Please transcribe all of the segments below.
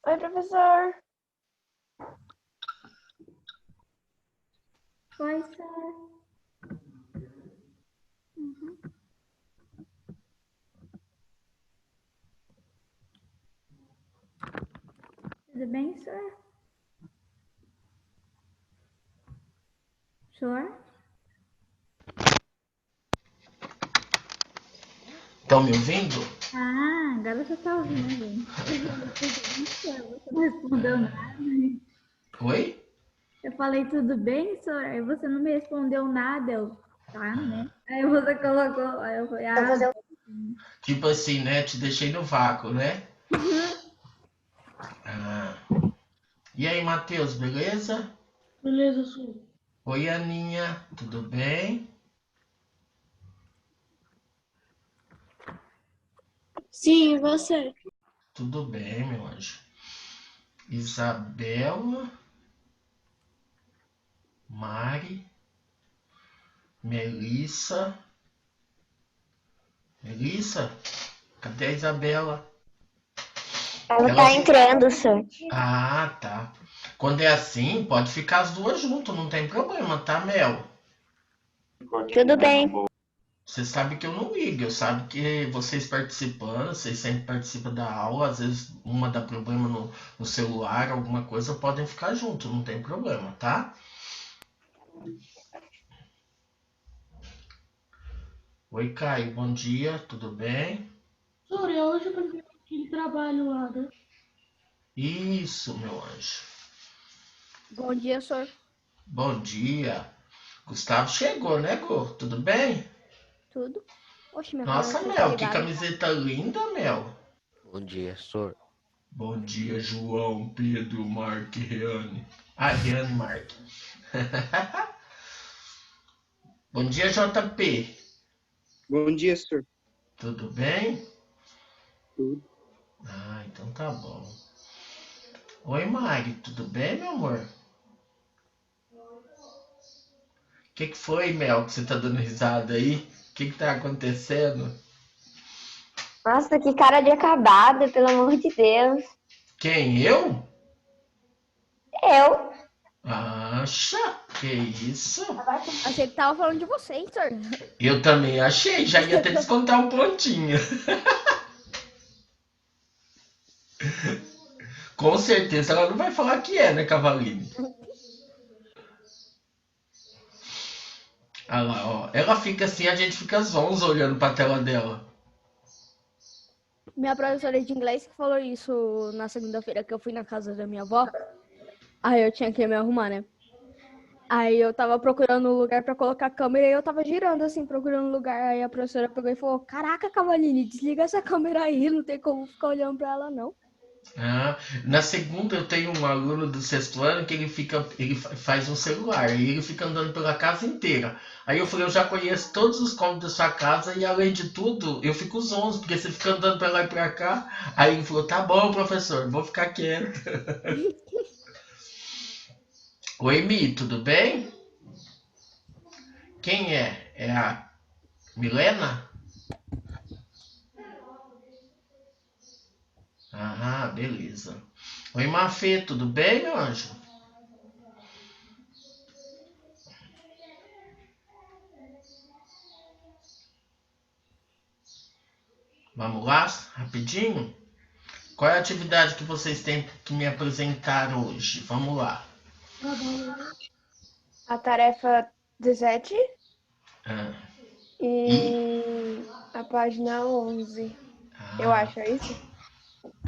Oi, professor. Oi, Sara. Tudo bem, senhor? Senhor? Estão me ouvindo? Ah, agora você tá ouvindo. Eu falei tudo bem, senhor? Você não respondeu nada. Oi? Eu falei tudo bem, senhor? Aí você não me respondeu nada. Eu, tá, né? Aí você colocou. Aí eu falei, Vou ah, fazer Tipo assim, né? Te deixei no vácuo, né? uhum. Ah. E aí, Matheus, beleza? Beleza, senhor. Oi, Aninha, tudo bem? Sim, e você? Tudo bem, meu anjo. Isabela, Mari, Melissa. Melissa? Cadê a Isabela? Ela Ela tá fi... entrando, senhor. Ah, tá. Quando é assim, pode ficar as duas juntas, não tem problema, tá, Mel? Tudo bem. Você sabe que eu não ligo, eu sabe que vocês participando, vocês sempre participam da aula, às vezes uma dá problema no celular, alguma coisa, podem ficar junto, não tem problema, tá? Oi, Caio, bom dia, tudo bem? Senhor, é hoje que eu vi aquele trabalho lá, né? Isso, meu anjo. Bom dia, senhor. Bom dia. Gustavo chegou, né, Gu? Tudo bem? Tudo? Oxe, minha câmera Nossa, tá Mel, que desligada. camiseta linda, Mel. Bom dia, senhor. Bom dia, João, Pedro, Mark, Reane. Ah, Reane, Mark. Bom dia, JP. Bom dia, senhor. Tudo bem? Tudo. Ah, então tá bom. Oi, Mari, tudo bem, meu amor? Que foi, Mel, que você tá dando risada aí? Que tá acontecendo? Nossa, que cara de acabada, pelo amor de Deus. Quem, eu? Eu? Acha? Que isso? Achei que tava falando de você, hein, senhor? Eu também achei, já ia até descontar um pontinho. Com certeza ela não vai falar que é, né, Cavaline? Olha lá, ó. Ela fica assim, a gente fica zonzo olhando pra tela dela. Minha professora de inglês que falou isso na segunda-feira que eu fui na casa da minha avó. Aí eu tinha que me arrumar, né? Aí eu tava procurando um lugar pra colocar a câmera e eu tava girando assim, procurando um lugar. Aí a professora pegou e falou: Caraca, Cavaline, desliga essa câmera aí, não tem como ficar olhando pra ela, não. Ah, na segunda eu tenho um aluno do sexto ano que faz um celular e ele fica andando pela casa inteira. Aí eu falei, eu já conheço todos os cômodos da sua casa e além de tudo, eu fico zonzo, porque você fica andando pra lá e pra cá. Aí ele falou, tá bom, professor, vou ficar quieto. Oi, Mi, tudo bem? Quem é? É a Milena? Ah, beleza. Oi, Mafê, tudo bem, meu anjo? Vamos lá, rapidinho? Qual é a atividade que vocês têm que me apresentar hoje? Vamos lá. Trabalho lá. A tarefa 17 Ah, e? e a página 11. Eu Ah, acho, é isso?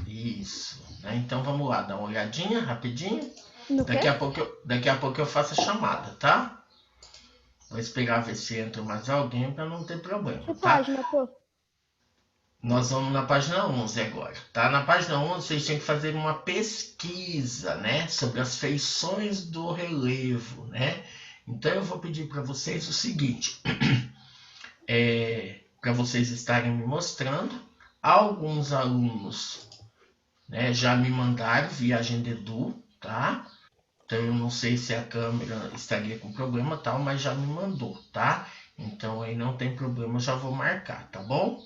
isso. Né? Então vamos lá, dá uma olhadinha rapidinho. No quê? Daqui a pouco eu faço a chamada, tá? Vou esperar ver se entra mais alguém para não ter Que problema, tá? página, pô? Nós vamos na página 11 agora, tá? Na página 11 vocês têm que fazer uma pesquisa, né? Sobre as feições do relevo, né? Então eu vou pedir para vocês o seguinte. Para vocês estarem me mostrando. Alguns alunos, né, já me mandaram via Agendedu, tá? Então eu não sei se a câmera estaria com problema tal, mas já me mandou, tá? Então aí não tem problema, eu já vou marcar, tá bom?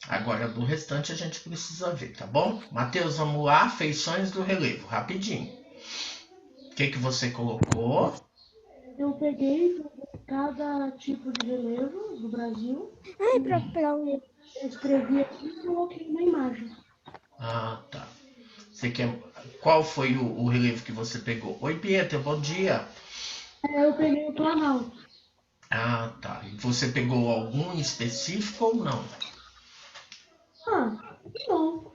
Agora, do restante a gente precisa ver, tá bom? Matheus, vamos lá. Feições do relevo, rapidinho. O que você colocou? Eu peguei cada tipo de relevo do Brasil, Ai, pra pegar um. eu escrevi aqui e coloquei uma imagem. Ah, tá. Você quer... Qual foi o relevo que você pegou? Oi, Pietra, bom dia. Eu peguei o Planalto. Ah, tá. E você pegou algum específico ou não? Ah, não.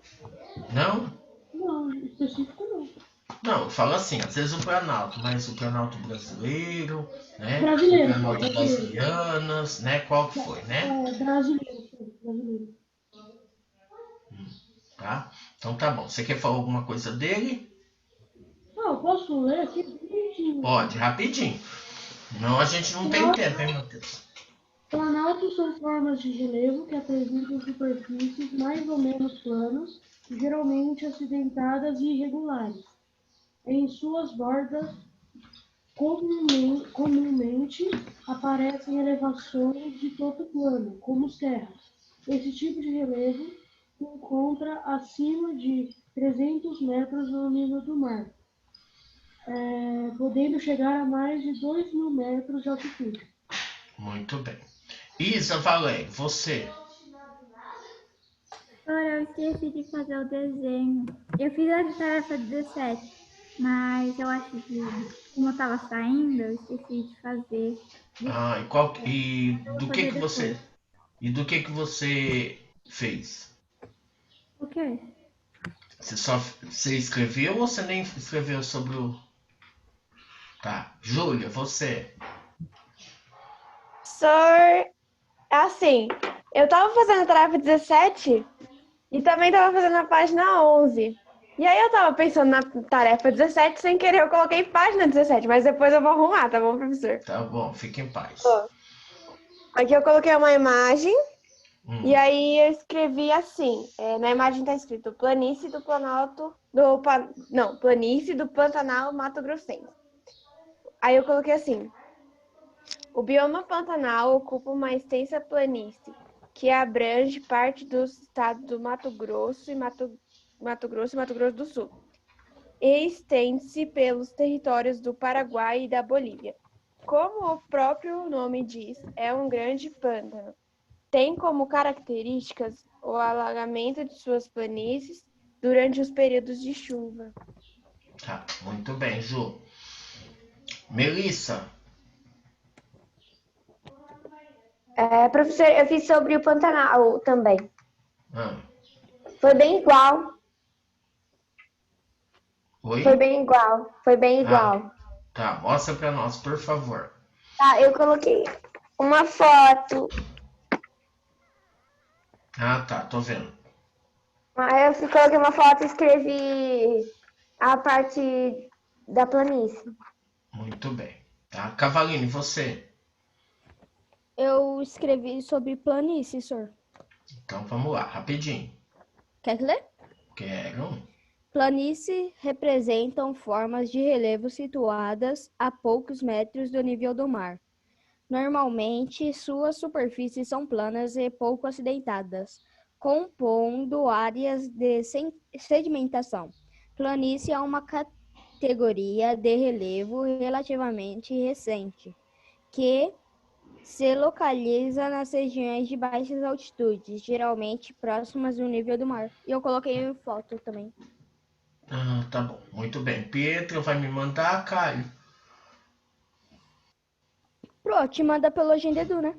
Não? Não, específico não. Não, eu falo assim, às vezes o Planalto, mas o Planalto brasileiro, né? O Brasileiro, Planalto das brasileiro. Guianas, né? Qual que foi, né? Brasileiro, sim, brasileiro. Tá? Então tá bom. Você quer falar alguma coisa dele? Ah, eu posso ler aqui bonitinho. Pode, rapidinho. Não, a gente não tem tempo, hein, Matheus? Planaltos são formas de relevo que apresentam superfícies mais ou menos planas, geralmente acidentadas e irregulares. Em suas bordas, comumente aparecem elevações de topo plano, como serras. Esse tipo de relevo se encontra acima de 300 metros no nível do mar, podendo chegar a mais de 2.000 metros de altitude. Muito bem. Isa Valério, você. Ora, eu esqueci de fazer o desenho. Eu fiz a tarefa 17, mas eu acho que, como eu tava saindo, eu esqueci de fazer. Ah, e Eu vou do fazer que você depois. fez? O quê? Você escreveu ou você nem escreveu sobre o... Tá. Júlia, você. Sor, assim, eu tava fazendo a tarefa 17 e também tava fazendo a página 11. E aí eu tava pensando na tarefa 17, sem querer eu coloquei página 17, mas depois eu vou arrumar, tá bom, professor? Tá bom, fique em paz. Ó, aqui eu coloquei uma imagem e aí eu escrevi assim, na imagem tá escrito planície do Planalto, planície do Pantanal Mato Grossense. Aí eu coloquei assim, o bioma Pantanal ocupa uma extensa planície que abrange parte dos estados do Mato Grosso e Mato Grosso do Sul, e estende-se pelos territórios do Paraguai e da Bolívia. Como o próprio nome diz, é um grande pântano. Tem como características o alagamento de suas planícies durante os períodos de chuva. Tá, muito bem, Ju. Melissa. Professor, eu fiz sobre o Pantanal também. Ah, Foi bem igual. oi? Foi bem igual. Tá, mostra pra nós, por favor. Tá, eu coloquei uma foto. Ah, tá, tô vendo. Aí eu coloquei uma foto e escrevi a parte da planície. Muito bem. Tá, Cavaline, você. Eu escrevi sobre planície, senhor. Então vamos lá, rapidinho. Quer que ler? Quero. Planície representam formas de relevo situadas a poucos metros do nível do mar. Normalmente, suas superfícies são planas e pouco acidentadas, compondo áreas de sedimentação. Planície é uma categoria de relevo relativamente recente, que se localiza nas regiões de baixas altitudes, geralmente próximas do nível do mar. E eu coloquei foto também. Ah, tá bom, muito bem. Pietro vai me mandar, Caio. Pronto, te manda pelo Agendedu, né?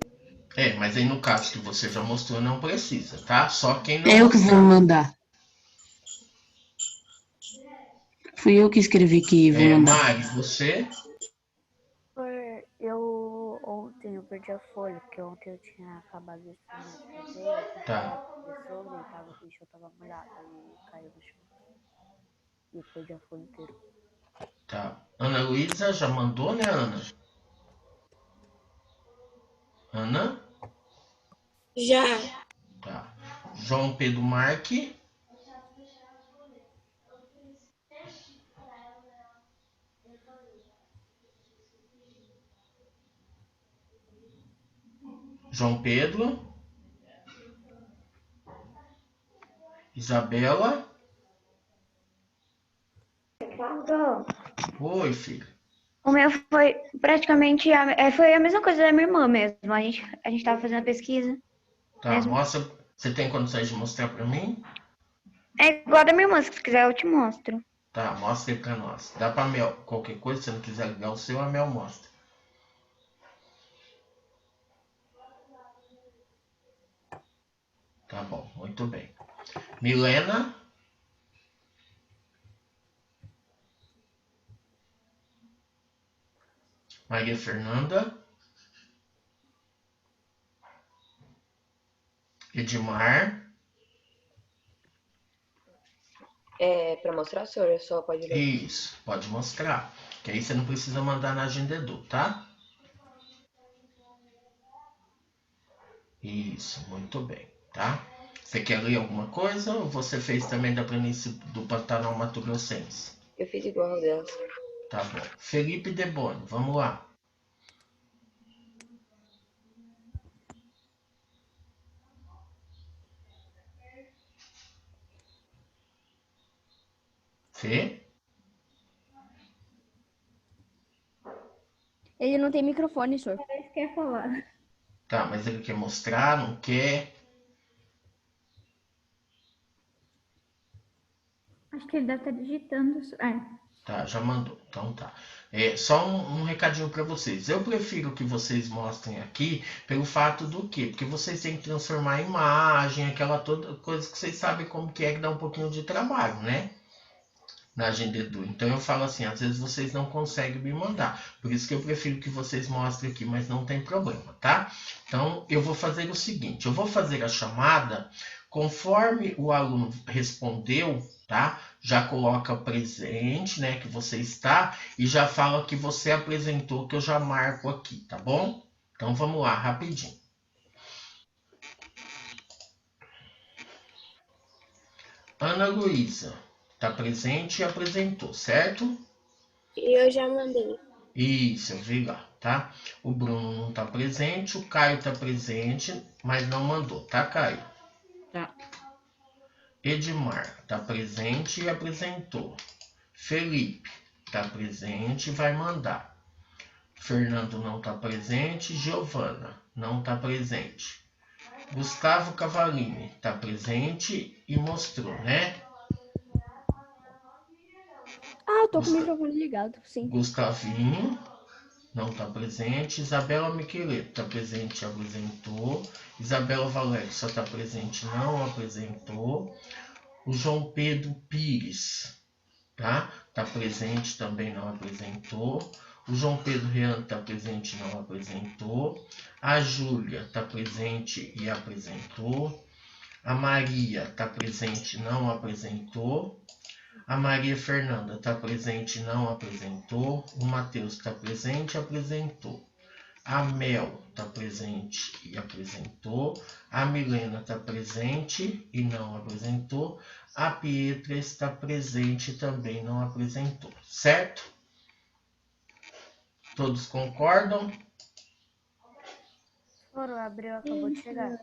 Mas aí no caso que você já mostrou, não precisa, tá? Só quem não É eu que vou mostrar. mandar. Fui eu que escrevi que vou mandar. Mari, você? Eu ontem eu perdi a folha, porque ontem eu tinha acabado de fazer, Tá. sobre, o chão tava molhado e caiu no chão. E eu perdi a folha inteira. Tá. Ana Luísa já mandou, né, Ana? Ana? Já. Tá. João Pedro Marque. João Pedro. Isabela? Então, Oi, filho. o meu foi praticamente foi a mesma coisa da minha irmã mesmo. A gente tava fazendo a pesquisa Tá, mesmo. mostra. Você tem condições de mostrar pra mim? É igual a da minha irmã, se quiser eu te mostro. Tá, mostra aí pra nós. Dá pra Mel. Qualquer coisa, se você não quiser ligar o seu, a Mel mostra. Tá bom, muito bem. Milena? Maria Fernanda? Edmar? Para mostrar, senhor, só pode ler. Isso, pode mostrar. Que aí você não precisa mandar na agenda Edu, tá? Isso, muito bem, tá? Você quer ler alguma coisa ou você fez também da planície do Pantanal Mato Grossense? Eu fiz igual delas. Tá bom. Felipe Deboni, vamos lá. Fê? Ele não tem microfone, senhor. É isso que eu ia falar. Tá, mas ele quer mostrar, não quer? Acho que ele deve estar digitando. Tá, já mandou. Então tá. Só um recadinho para vocês. Eu prefiro que vocês mostrem aqui pelo fato do quê? Porque vocês têm que transformar a imagem, aquela toda coisa que vocês sabem como que dá um pouquinho de trabalho, né? Na agenda Edu. Então eu falo assim, às vezes vocês não conseguem me mandar. Por isso que eu prefiro que vocês mostrem aqui, mas não tem problema, tá? Então eu vou fazer o seguinte, eu vou fazer a chamada conforme o aluno respondeu, tá? Já coloca presente, né, que você está e já fala que você apresentou, que eu já marco aqui, tá bom? Então vamos lá, rapidinho. Ana Luísa. Tá presente e apresentou, certo? Eu já mandei. Isso, eu vi lá, tá? O Bruno não tá presente, o Caio tá presente, mas não mandou, tá, Caio? Tá. Edmar tá presente e apresentou. Felipe tá presente e vai mandar. Fernando não tá presente, Giovana não tá presente. Gustavo Cavalini tá presente e mostrou, né? Ah, eu tô com o microfone ligado, sim. Gustavinho não está presente. Isabela Miqueleto está presente e apresentou. Isabela Valério só está presente, não apresentou. O João Pedro Pires tá presente, também não apresentou. O João Pedro Rean está presente e não apresentou. A Júlia está presente e apresentou. A Maria está presente e não apresentou. A Maria Fernanda está presente e não apresentou. O Matheus está presente e apresentou. A Mel está presente e apresentou. A Milena está presente e não apresentou. A Pietra está presente e também não apresentou. Certo? Todos concordam? O Abreu acabou de chegar.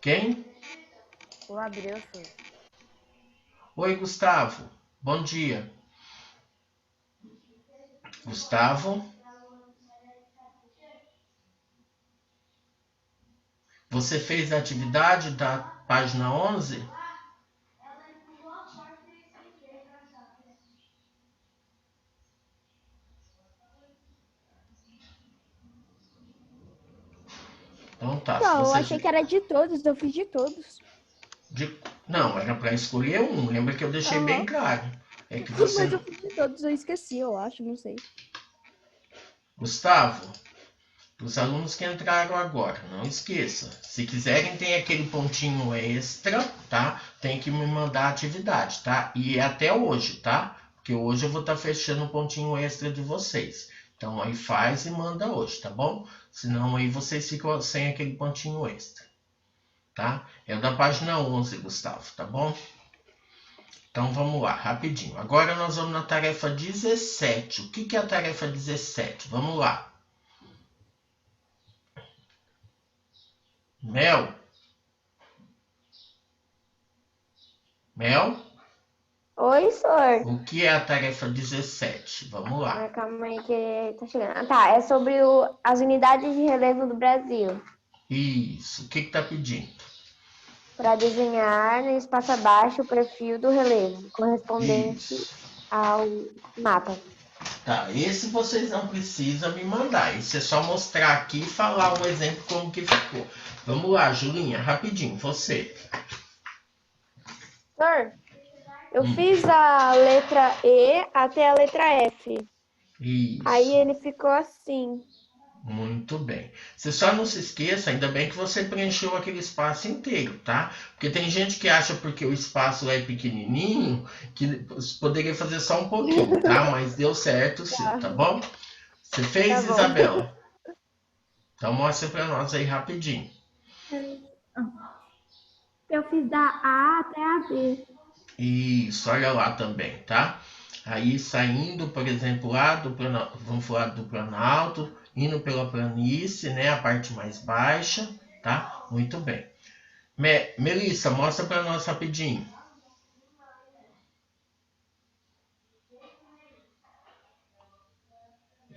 Quem? O Abreu, senhor. Oi, Gustavo. Bom dia. Gustavo? Você fez a atividade da página 11? Então tá. Não, eu achei que era de todos, eu fiz de todos. Não, era para escolher um. Lembra que eu deixei bem claro. É que você... Mas eu fiz de todos, eu esqueci, eu acho, não sei. Gustavo, os alunos que entraram agora, não esqueça. Se quiserem, tem aquele pontinho extra, tá? Tem que me mandar a atividade, tá? E é até hoje, tá? Porque hoje eu vou estar fechando o pontinho extra de vocês. Então aí faz e manda hoje, tá bom? Senão aí vocês ficam sem aquele pontinho extra, tá? É o da página 11, Gustavo, tá bom? Então vamos lá, rapidinho. Agora nós vamos na tarefa 17. O que é a tarefa 17? Vamos lá. Mel? Mel, Oi, senhor. o que é a tarefa 17? Vamos lá. Calma aí que tá chegando. Ah, tá, é sobre as unidades de relevo do Brasil. Isso, o que tá pedindo? Para desenhar no espaço abaixo o perfil do relevo, correspondente Isso. ao mapa. Tá, esse vocês não precisam me mandar. Esse é só mostrar aqui e falar um exemplo como que ficou. Vamos lá, Julinha, rapidinho, você. Senhor, eu fiz a letra E até a letra F. Isso. Aí ele ficou assim. Muito bem. Você só não se esqueça, ainda bem que você preencheu aquele espaço inteiro, tá? Porque tem gente que acha porque o espaço é pequenininho que poderia fazer só um pouquinho, tá? Mas deu certo, sim, tá bom? Você fez, Tá bom. Isabela? Então mostra pra nós aí rapidinho. Eu fiz da A até a B. Isso, olha lá também, tá? Aí saindo, por exemplo, lá do Planalto, vamos falar do Planalto, indo pela planície, né? A parte mais baixa, tá? Muito bem. Melissa, mostra para nós rapidinho.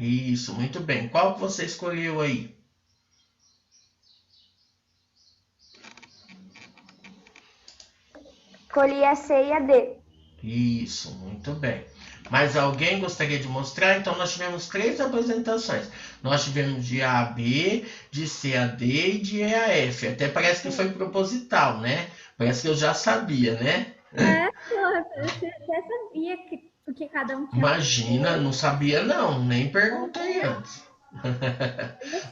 Isso, muito bem. Qual que você escolheu aí? Escolhi a C e a D. Isso, muito bem. Mas alguém gostaria de mostrar? Então nós tivemos 3 apresentações. Nós tivemos de A a B, de C a D e de E a F. Até parece que foi proposital, né? Parece que eu já sabia, né? Você até sabia porque cada um tinha. Imagina, não sabia não, nem perguntei antes.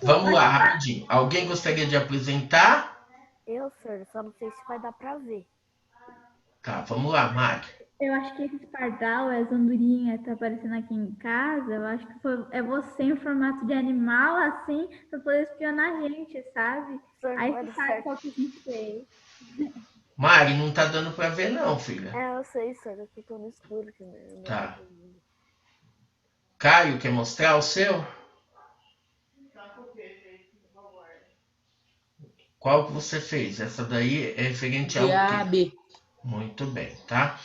Vamos lá, rapidinho. Alguém gostaria de apresentar? Eu, senhor, só não sei se vai dar pra ver. Tá, vamos lá, Mari. Eu acho que esse pardal, essa andorinha que tá aparecendo aqui em casa, eu acho que é você em formato de animal, assim, pra poder espionar a gente, sabe? Aí você sabe qual que a gente fez. Mari, não tá dando pra ver não, filha. Eu sei, senhor, eu tô no escuro aqui mesmo. Tá. Caio, quer mostrar o seu? Qual que você fez? Essa daí é referente ao quê? Muito bem, tá?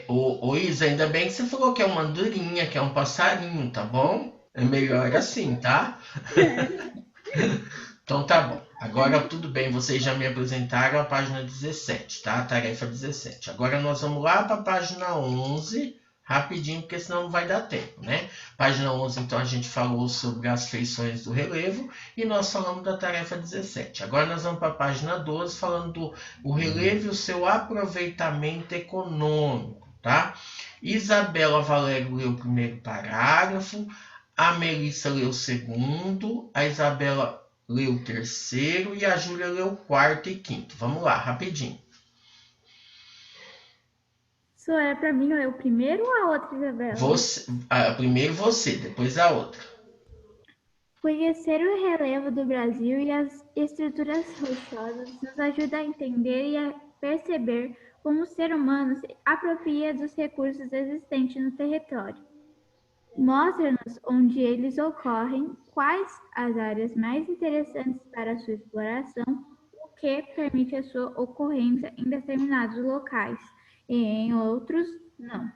O Isa, ainda bem que você falou que é uma andorinha, que é um passarinho, tá bom? É melhor assim, tá? Então tá bom. Agora tudo bem, vocês já me apresentaram a página 17, tá? A tarefa 17. Agora nós vamos lá para a página 11, rapidinho, porque senão não vai dar tempo, né? Página 11, então a gente falou sobre as feições do relevo e nós falamos da tarefa 17. Agora nós vamos para a página 12, falando do relevo e o seu aproveitamento econômico, tá? Isabela Valério leu o primeiro parágrafo, a Melissa leu o segundo, a Isabela leu o terceiro e a Júlia leu o quarto e quinto. Vamos lá, rapidinho. Isso é pra mim ler o primeiro ou a outra, Isabela? Primeiro você, depois a outra. Conhecer o relevo do Brasil e as estruturas rochosas nos ajuda a entender e a perceber como o ser humano se apropria dos recursos existentes no território. Mostra-nos onde eles ocorrem, quais as áreas mais interessantes para a sua exploração, o que permite a sua ocorrência em determinados locais e em outros não.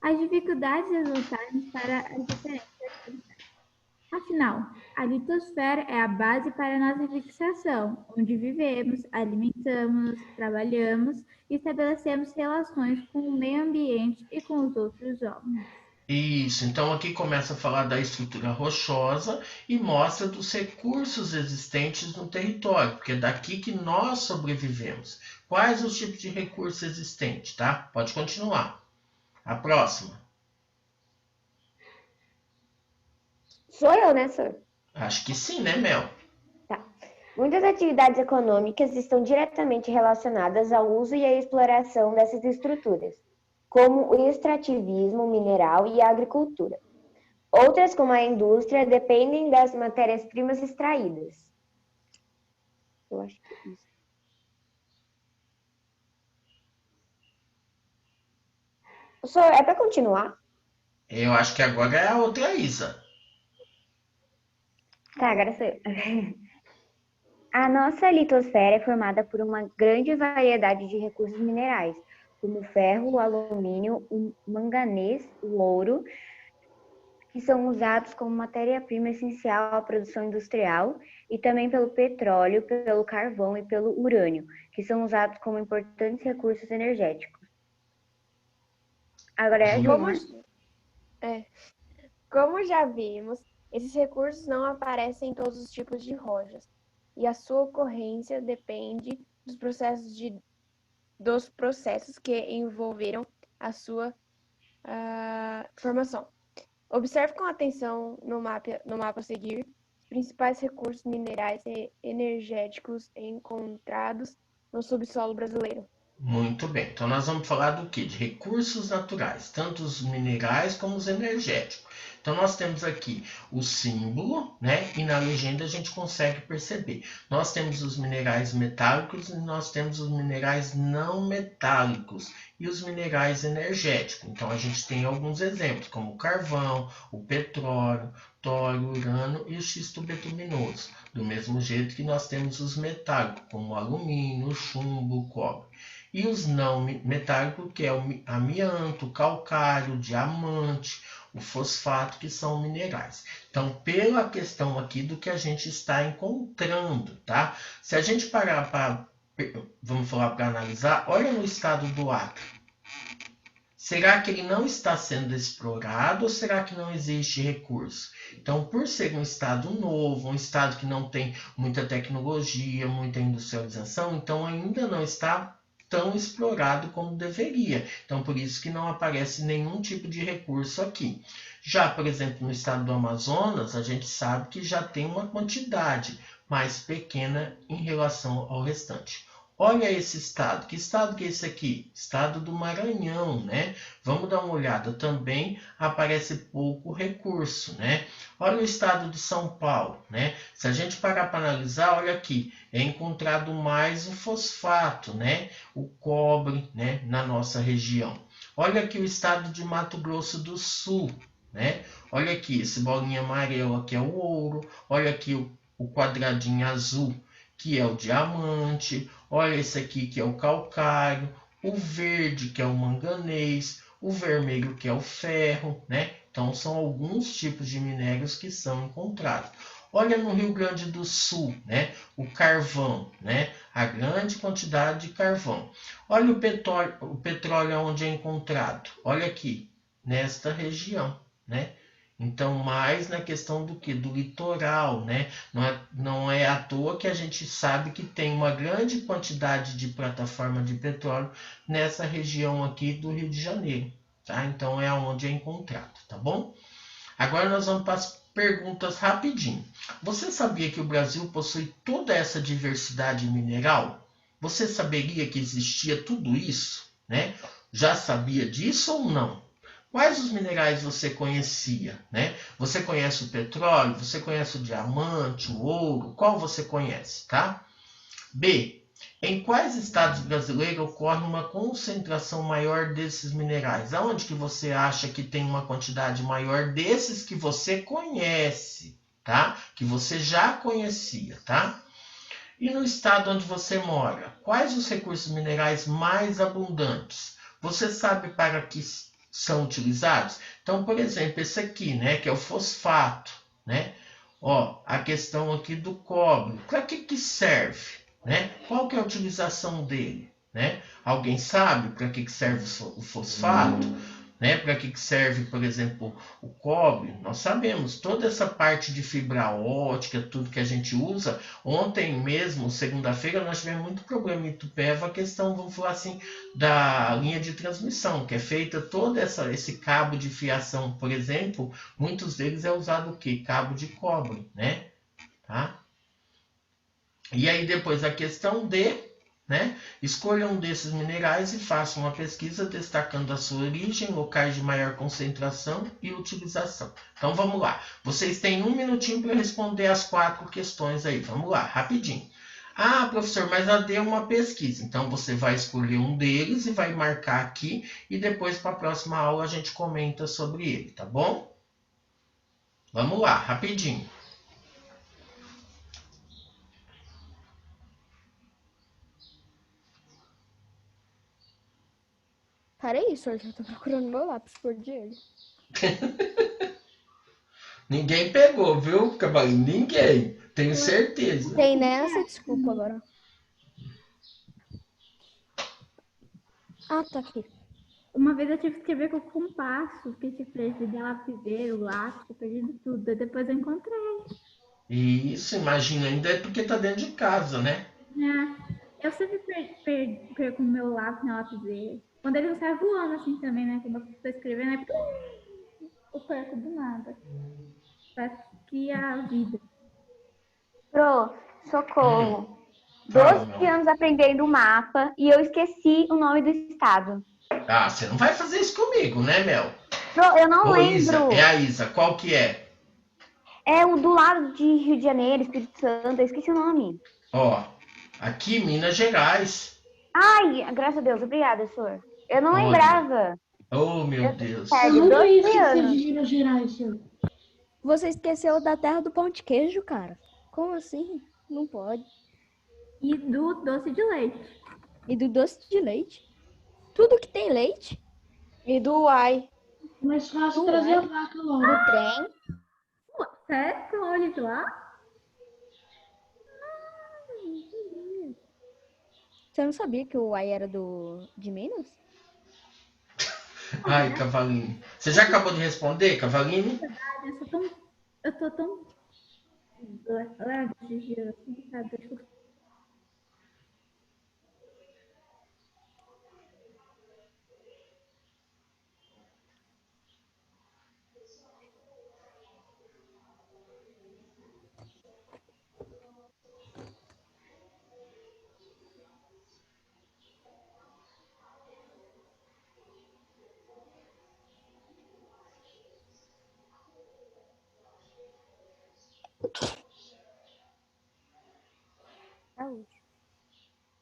As dificuldades e as vantagens para as diferentes atividades. Afinal, a litosfera é a base para a nossa fixação, onde vivemos, alimentamos, trabalhamos e estabelecemos relações com o meio ambiente e com os outros homens. Isso, então aqui começa a falar da estrutura rochosa e mostra dos recursos existentes no território, porque é daqui que nós sobrevivemos. Quais os tipos de recursos existentes, tá? Pode continuar. A próxima. Sou eu, né, senhor? Acho que sim, né, Mel? Tá. Muitas atividades econômicas estão diretamente relacionadas ao uso e à exploração dessas estruturas, como o extrativismo mineral e a agricultura. Outras, como a indústria, dependem das matérias-primas extraídas. Eu acho que é isso. Senhor, é para continuar? Eu acho que agora é a outra Isa. Tá, agora sou eu. A nossa litosfera é formada por uma grande variedade de recursos minerais, como o ferro, o alumínio, o manganês, o ouro, que são usados como matéria-prima essencial à produção industrial, e também pelo petróleo, pelo carvão e pelo urânio, que são usados como importantes recursos energéticos. Agora é a Como, Júlia. como já vimos, esses recursos não aparecem em todos os tipos de rochas, e a sua ocorrência depende dos processos que envolveram a sua formação. Observe com atenção no mapa a seguir os principais recursos minerais e energéticos encontrados no subsolo brasileiro. Muito bem, então nós vamos falar do que? De recursos naturais, tanto os minerais como os energéticos. Então nós temos aqui o símbolo, né? E na legenda a gente consegue perceber. Nós temos os minerais metálicos e nós temos os minerais não metálicos e os minerais energéticos. Então a gente tem alguns exemplos, como o carvão, o petróleo, tório, urânio e o xisto betuminoso. Do mesmo jeito que nós temos os metálicos, como o alumínio, o chumbo, o cobre. E os não metálicos, que é o amianto, o calcário, o diamante, o fosfato, que são minerais. Então, pela questão aqui do que a gente está encontrando, tá? Se a gente parar para, vamos falar para analisar, olha no estado do Acre. Será que ele não está sendo explorado ou será que não existe recurso? Então, por ser um estado novo, um estado que não tem muita tecnologia, muita industrialização, então ainda não está tão explorado como deveria. Então, por isso que não aparece nenhum tipo de recurso aqui. Já, por exemplo, no estado do Amazonas, a gente sabe que já tem uma quantidade mais pequena em relação ao restante. Olha esse estado. Que estado que é esse aqui? Estado do Maranhão, né? Vamos dar uma olhada também. Aparece pouco recurso, né? Olha o estado de São Paulo, né? Se a gente parar para analisar, olha aqui. É encontrado mais o fosfato, né? O cobre, né? Na nossa região. Olha aqui o estado de Mato Grosso do Sul, né? Olha aqui, esse bolinha amarela que é o ouro. Olha aqui o quadradinho azul, que é o diamante. Olha esse aqui que é o calcário, o verde que é o manganês, o vermelho que é o ferro, né? Então são alguns tipos de minérios que são encontrados. Olha no Rio Grande do Sul, né? O carvão, né? A grande quantidade de carvão. Olha o petróleo onde é encontrado. Olha aqui, nesta região, né? Então, mais na questão do que? Do litoral, né? Não é à toa que a gente sabe que tem uma grande quantidade de plataforma de petróleo nessa região aqui do Rio de Janeiro, tá? Então, é onde é encontrado, tá bom? Agora nós vamos para as perguntas rapidinho. Você sabia que o Brasil possui toda essa diversidade mineral? Você saberia que existia tudo isso, né? Já sabia disso ou não? Quais os minerais você conhecia, né? Você conhece o petróleo? Você conhece o diamante, o ouro? Qual você conhece, tá? B. Em quais estados brasileiros ocorre uma concentração maior desses minerais? Aonde que você acha que tem uma quantidade maior desses que você conhece, tá? Que você já conhecia, tá? E no estado onde você mora, quais os recursos minerais mais abundantes? Você sabe para que são utilizados? Então, por exemplo, esse aqui, né, que é o fosfato, né? Ó, a questão aqui do cobre. Para que serve, né? Qual que é a utilização dele, né? Alguém sabe para que serve o fosfato, né? Para que serve, por exemplo, o cobre? Nós sabemos, toda essa parte de fibra ótica, tudo que a gente usa. Ontem mesmo, segunda-feira, nós tivemos muito problema em Itupeva, a questão, vamos falar assim, da linha de transmissão, que é feita todo esse cabo de fiação, por exemplo, muitos deles é usado o quê? Cabo de cobre, né? Tá? E aí depois a questão de... né? Escolha um desses minerais e faça uma pesquisa destacando a sua origem, locais de maior concentração e utilização. Então vamos lá. Vocês têm 1 minutinho para responder as 4 questões aí. Vamos lá, rapidinho. Ah, professor, mas a D é uma pesquisa. Então você vai escolher um deles e vai marcar aqui e depois para a próxima aula a gente comenta sobre ele, tá bom? Vamos lá, rapidinho. Peraí, senhor, eu tô procurando meu lápis, perdi ele. Ninguém pegou, viu, Cavalinho? Ninguém. Tenho certeza. Tem nessa, desculpa agora. Ah, tá aqui. Uma vez eu tive que escrever com o compasso, que tinha perdido a lapiseira, o lápis, tinha perdido tudo. Aí depois eu encontrei. Isso, imagina, ainda é porque tá dentro de casa, né? Eu sempre perco o meu lápis na lapiseira. Quando ele não sai voando assim também, né? Quando eu tô escrevendo, eu perco do nada. Parece que é a vida. Pro, socorro. Fala, 12 meu. anos aprendendo o mapa e eu esqueci o nome do estado. Ah, você não vai fazer isso comigo, né, Mel? Pro, eu não Ô, lembro. Isa, é a Isa. Qual que é? É o do lado de Rio de Janeiro, Espírito Santo, eu esqueci o nome. Ó, aqui, Minas Gerais. Ai, graças a Deus, obrigada, senhor. Eu não Olha. lembrava. Oh, meu Deus. Eu nunca 12 esqueci anos. de Minas Gerais, senhor. Você esqueceu da terra do pão de queijo, cara. Como assim? Não pode. E do doce de leite. E do doce de leite? Tudo que tem leite? E do uai. Mais fácil trazer a vaca logo. Do trem. Sério? Você olha de lá? Você não sabia que o uai era de Minas? Ai, Cavalinho. Você já acabou de responder, Cavalinho? Eu tô tão leve esses dias assim, sabe? Deixa eu...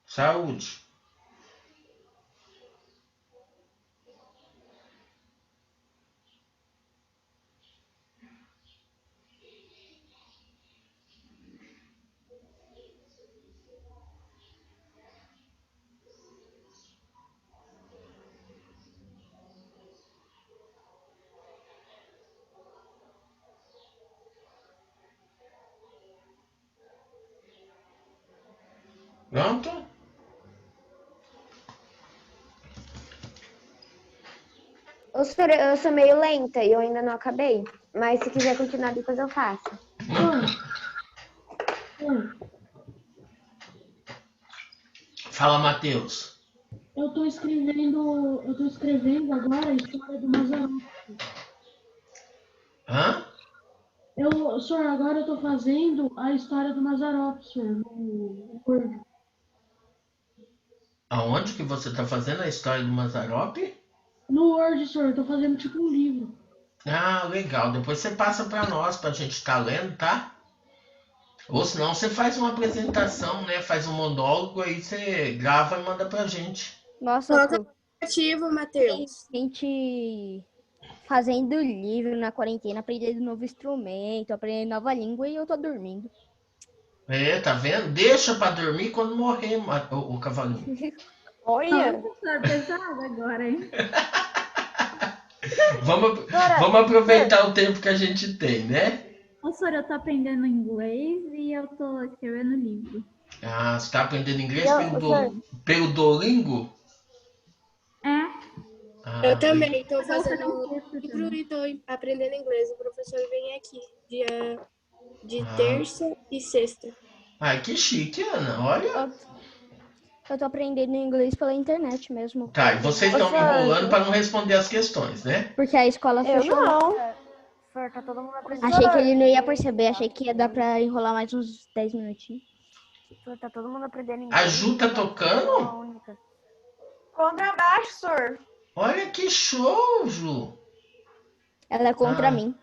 Saúde. Pronto? Ô, senhor, eu sou meio lenta e eu ainda não acabei. Mas se quiser continuar, depois eu faço. Fala, Matheus. Eu tô escrevendo agora a história do Mazzaropi. Hã? Senhor, agora eu tô fazendo a história do Mazzaropi, senhor, no Word. Aonde que você tá fazendo a história do Mazzaropi? No Word, senhor, eu tô fazendo tipo um livro. Ah, legal. Depois você passa pra nós, pra gente estar lendo, tá? Ou senão você faz uma apresentação, né? Faz um monólogo, aí você grava e manda pra gente. Nossa, Qual que é o objetivo, Matheus? gente fazendo livro na quarentena, aprendendo novo instrumento, aprendendo nova língua e eu tô dormindo. É, tá vendo? Deixa pra dormir quando morrer, o cavalinho. Olha. Tá pesado agora, hein? Vamos aproveitar o tempo que a gente tem, né? Ô, senhor, eu tô aprendendo inglês e eu tô escrevendo livro. Ah, você tá aprendendo inglês Eu, pelo Duolingo? É? Ah, Eu também tô Eu vou fazer fazendo um texto livro também. e tô aprendendo inglês. O professor vem aqui dia de Ah. terça e sexta. Ai, que chique, Ana. Olha. Eu tô aprendendo inglês pela internet mesmo. Tá, e vocês estão me Ô, enrolando Sandro. para não responder as questões, né? Porque a escola Eu fechou. não. Senhor, tá todo mundo aprendendo. Achei que ele não ia perceber, achei que ia dar pra enrolar mais uns 10 minutinhos. Senhor, tá todo mundo aprendendo inglês. A Ju tá eu sou a tocando? única. Contrabaixo, senhor. Olha que show, Ju. Ela é contra Ah. mim.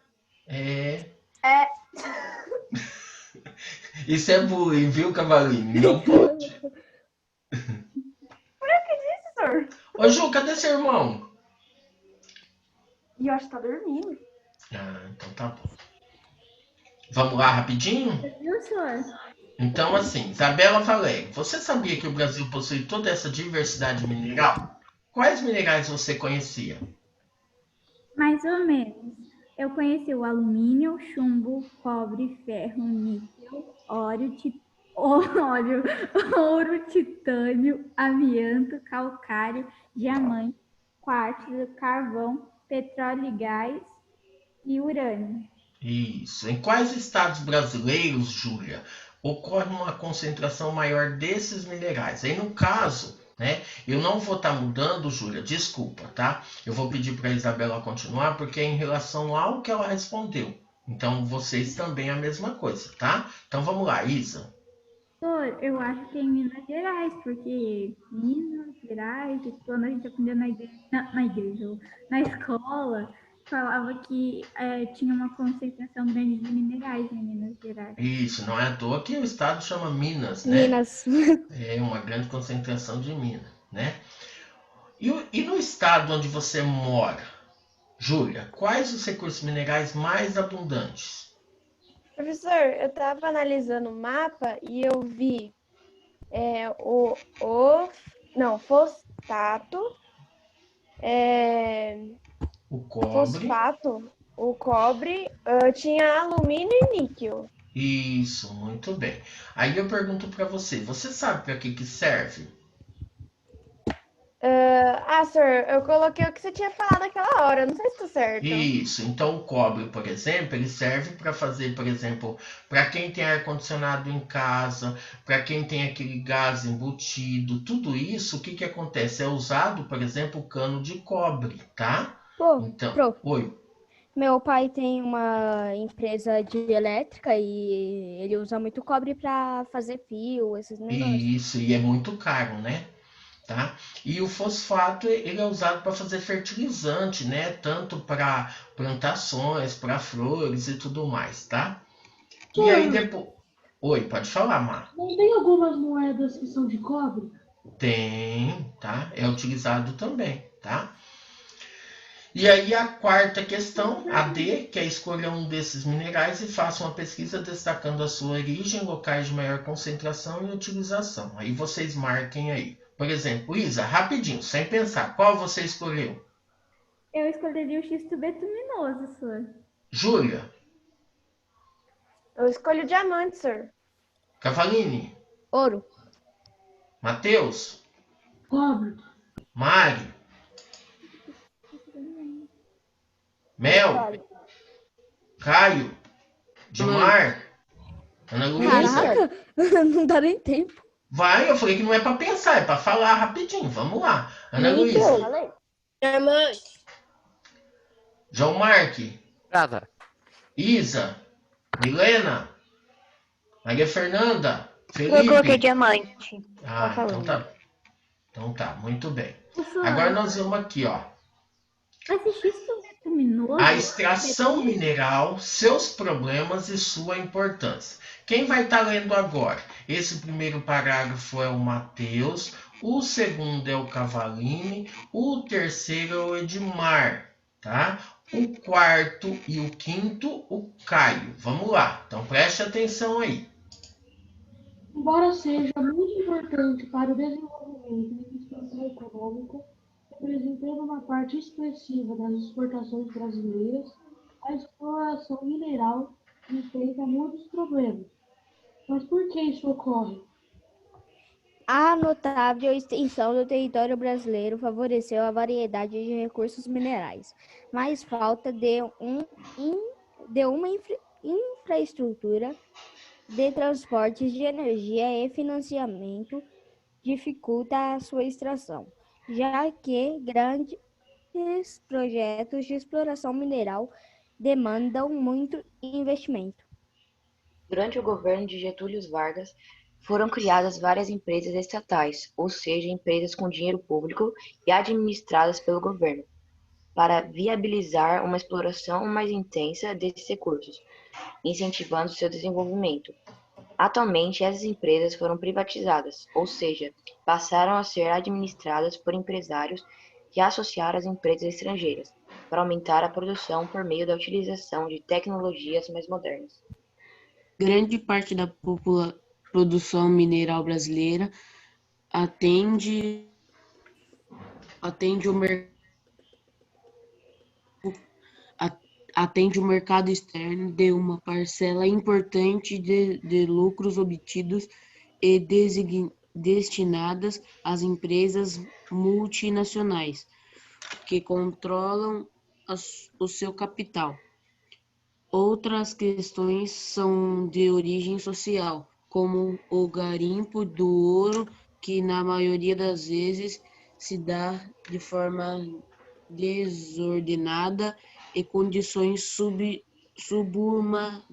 É. É. Isso é bullying, viu, cavalinho? Não pode. Senhor. Ô, Ju, cadê seu irmão? E eu acho que tá dormindo. Ah, então tá bom. Vamos lá rapidinho? Viu, senhor? Então, assim, Isabela Valério, você sabia que o Brasil possui toda essa diversidade mineral? quais minerais você conhecia? Mais ou menos. Eu conheci o alumínio, chumbo, cobre, ferro, níquel, ouro, titânio, amianto, calcário, diamante, quartzo, carvão, petróleo e gás e urânio. Isso. Em quais estados brasileiros, Júlia, ocorre uma concentração maior desses minerais? Aí, no caso, né, eu não vou estar mudando, Júlia, desculpa, tá? Eu vou pedir para a Isabela continuar, porque é em relação ao que ela respondeu. Então, vocês também a mesma coisa, tá? Então, vamos lá, Isa. Eu acho que é em Minas Gerais, porque Minas Gerais, quando a gente aprendeu na escola, falava que tinha uma concentração grande de minerais em Minas Gerais. Isso, não é à toa que o estado chama Minas, né? Minas. É uma grande concentração de minas, né? E no estado onde você mora, Júlia, quais os recursos minerais mais abundantes? Professor, eu estava analisando o mapa e eu vi fosfato, o cobre, fosfato, o cobre, tinha alumínio e níquel. Isso, muito bem. Aí eu pergunto para você sabe para que serve? Senhor, eu coloquei o que você tinha falado naquela hora, não sei se está certo. Isso, então o cobre, por exemplo, ele serve para fazer, por exemplo, para quem tem ar-condicionado em casa, para quem tem aquele gás embutido, tudo isso, o que acontece? É usado, por exemplo, o cano de cobre, tá? Então, oi. Meu pai tem uma empresa de elétrica e ele usa muito cobre para fazer fio, esses negócios. Isso, e é muito caro, né? Tá? E o fosfato ele é usado para fazer fertilizante, né? Tanto para plantações, para flores e tudo mais, tá? E aí depois... Oi, pode falar, Mar. Não tem algumas moedas que são de cobre? Tem, tá? É utilizado também, tá? E aí a quarta questão, a D, que é escolha um desses minerais e faça uma pesquisa destacando a sua origem, locais de maior concentração e utilização. Aí vocês marquem aí. Por exemplo, Isa, rapidinho, sem pensar, qual você escolheu? Eu escolheria o xisto betuminoso, senhor. Júlia? Eu escolho o diamante, senhor. Cavaline? Ouro. Matheus? Cobre. Mari? Mel? Caio? Dimar? Ana Luísa? Caraca, não dá nem tempo. Vai, eu falei que não é para pensar, é para falar rapidinho. Vamos lá. Ana Luísa. Diamante. João Mark. Prata. Isa. Milena. Maria Fernanda. Felipe. Eu coloquei diamante. Ah, então tá. Então tá, muito bem. Agora nós vamos aqui, ó. Esse xisto betuminoso... A extração mineral, seus problemas e sua importância. Quem vai estar lendo agora? Esse primeiro parágrafo é o Matheus, o segundo é o Cavaline, o terceiro é o Edmar, tá? O quarto e o quinto, o Caio. Vamos lá, então preste atenção aí. Embora seja muito importante para o desenvolvimento e expansão econômica, representando uma parte expressiva das exportações brasileiras, a exploração mineral enfrenta muitos problemas. Mas por que isso ocorre? A notável extensão do território brasileiro favoreceu a variedade de recursos minerais, mas falta de uma infraestrutura de transportes de energia e financiamento dificulta a sua extração, já que grandes projetos de exploração mineral demandam muito investimento. Durante o governo de Getúlio Vargas, foram criadas várias empresas estatais, ou seja, empresas com dinheiro público e administradas pelo governo, para viabilizar uma exploração mais intensa desses recursos, incentivando seu desenvolvimento. Atualmente, essas empresas foram privatizadas, ou seja, passaram a ser administradas por empresários que associaram às empresas estrangeiras, para aumentar a produção por meio da utilização de tecnologias mais modernas. Grande parte da produção mineral brasileira atende atende o atende o mercado externo de uma parcela importante de lucros obtidos e destinadas às empresas multinacionais que controlam o seu capital. Outras questões são de origem social, como o garimpo do ouro, que na maioria das vezes se dá de forma desordenada e condições Subhumanas.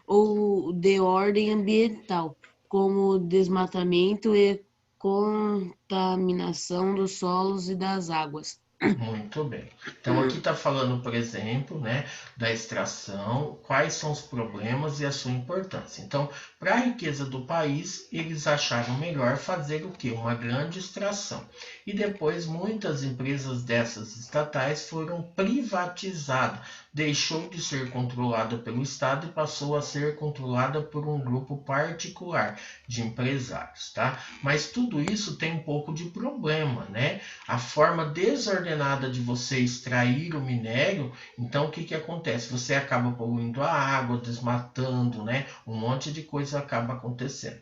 Ou de ordem ambiental, como desmatamento e contaminação dos solos e das águas. Muito bem. Então aqui está falando, por exemplo, né, da extração, quais são os problemas e a sua importância. Então, para a riqueza do país, eles acharam melhor fazer o quê? Uma grande extração. E depois muitas empresas dessas estatais foram privatizadas. Deixou de ser controlada pelo Estado e passou a ser controlada por um grupo particular de empresários, tá? Mas tudo isso tem um pouco de problema, né? A forma desordenada de você extrair o minério, então o que acontece? Você acaba poluindo a água, desmatando, né? Um monte de coisa acaba acontecendo.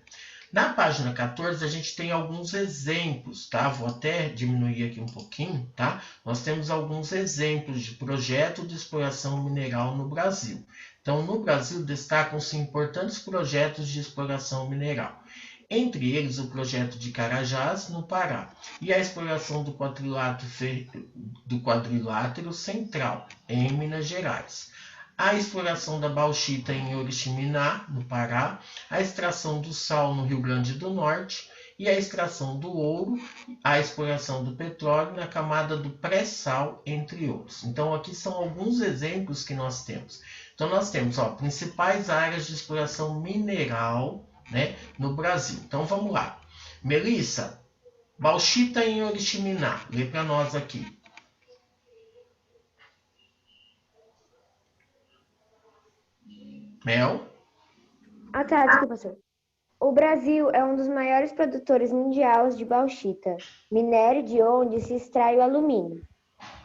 Na página 14 a gente tem alguns exemplos, tá? Vou até diminuir aqui um pouquinho, tá? Nós temos alguns exemplos de projeto de exploração mineral no Brasil. Então, no Brasil destacam-se importantes projetos de exploração mineral. Entre eles, o projeto de Carajás, no Pará, e a exploração do quadrilátero central, em Minas Gerais. A exploração da bauxita em Oriximiná, no Pará, a extração do sal no Rio Grande do Norte e a extração do ouro, a exploração do petróleo na camada do pré-sal, entre outros. Então, aqui são alguns exemplos que nós temos. Então, nós temos principais áreas de exploração mineral, né, no Brasil. Então, vamos lá. Melissa, bauxita em Oriximiná. Lê para nós aqui. Mel? Tá, desculpa, professor. O Brasil é um dos maiores produtores mundiais de bauxita, minério de onde se extrai o alumínio.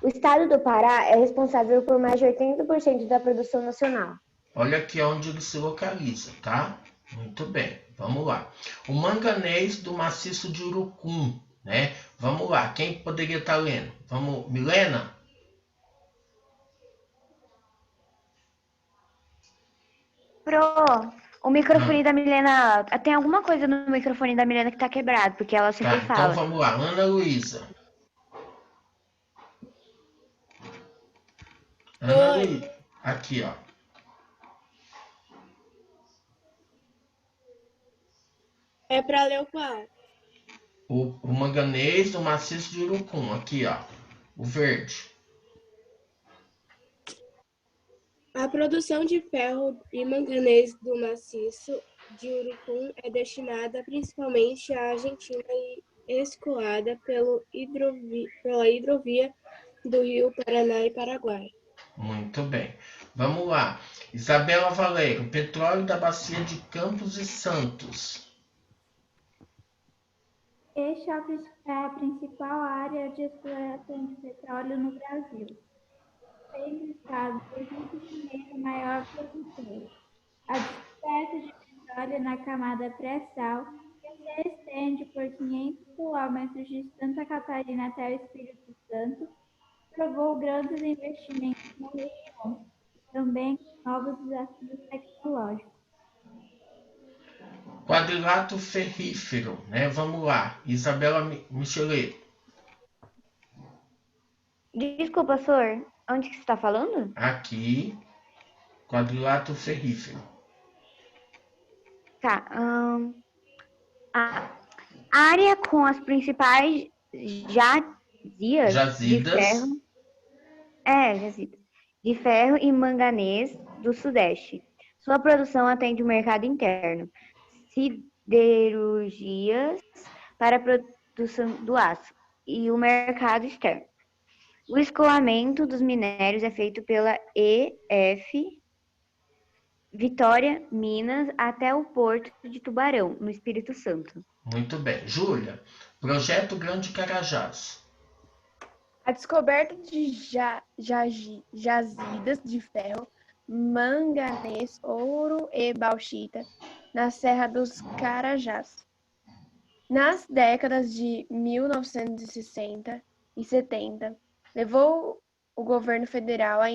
O estado do Pará é responsável por mais de 80% da produção nacional. Olha aqui onde ele se localiza, tá? Muito bem, vamos lá. O manganês do maciço de Urucum, né? Vamos lá, quem poderia estar lendo? Vamos, Milena? O microfone da Milena... Tem alguma coisa no microfone da Milena que tá quebrado, porque ela sempre fala. Então vamos lá, Ana Luísa. Ana Luísa, aqui, ó. É para ler o qual? O manganês do maciço de Urucum, aqui, ó. O verde. A produção de ferro e manganês do maciço de Urucum é destinada principalmente à Argentina e escoada pela hidrovia do Rio Paraná e Paraguai. Muito bem. Vamos lá. Isabela Valério, petróleo da bacia de Campos e Santos. Este é a principal área de exploração de petróleo no Brasil. Sendo o estado o 25º maior produtor. A descoberta de petróleo na camada pré-sal, que se estende por 500 quilômetros de Santa Catarina até o Espírito Santo, provou grandes investimentos na região, também novos desafios tecnológicos. Quadrilátero ferrífero, né? Vamos lá. Isabela Michelet. Desculpa, senhor. Onde que você está falando? Aqui, quadrilátero ferrífero. Tá. A área com as principais jazidas de ferro. Jazidas. De ferro e manganês do Sudeste. Sua produção atende o mercado interno. Siderurgias para a produção do aço e o mercado externo. O escoamento dos minérios é feito pela EF Vitória, Minas, até o Porto de Tubarão, no Espírito Santo. Muito bem. Júlia, Projeto Grande Carajás. A descoberta de jazidas de ferro, manganês, ouro e bauxita na Serra dos Carajás. Nas décadas de 1960 e 70, levou o governo federal a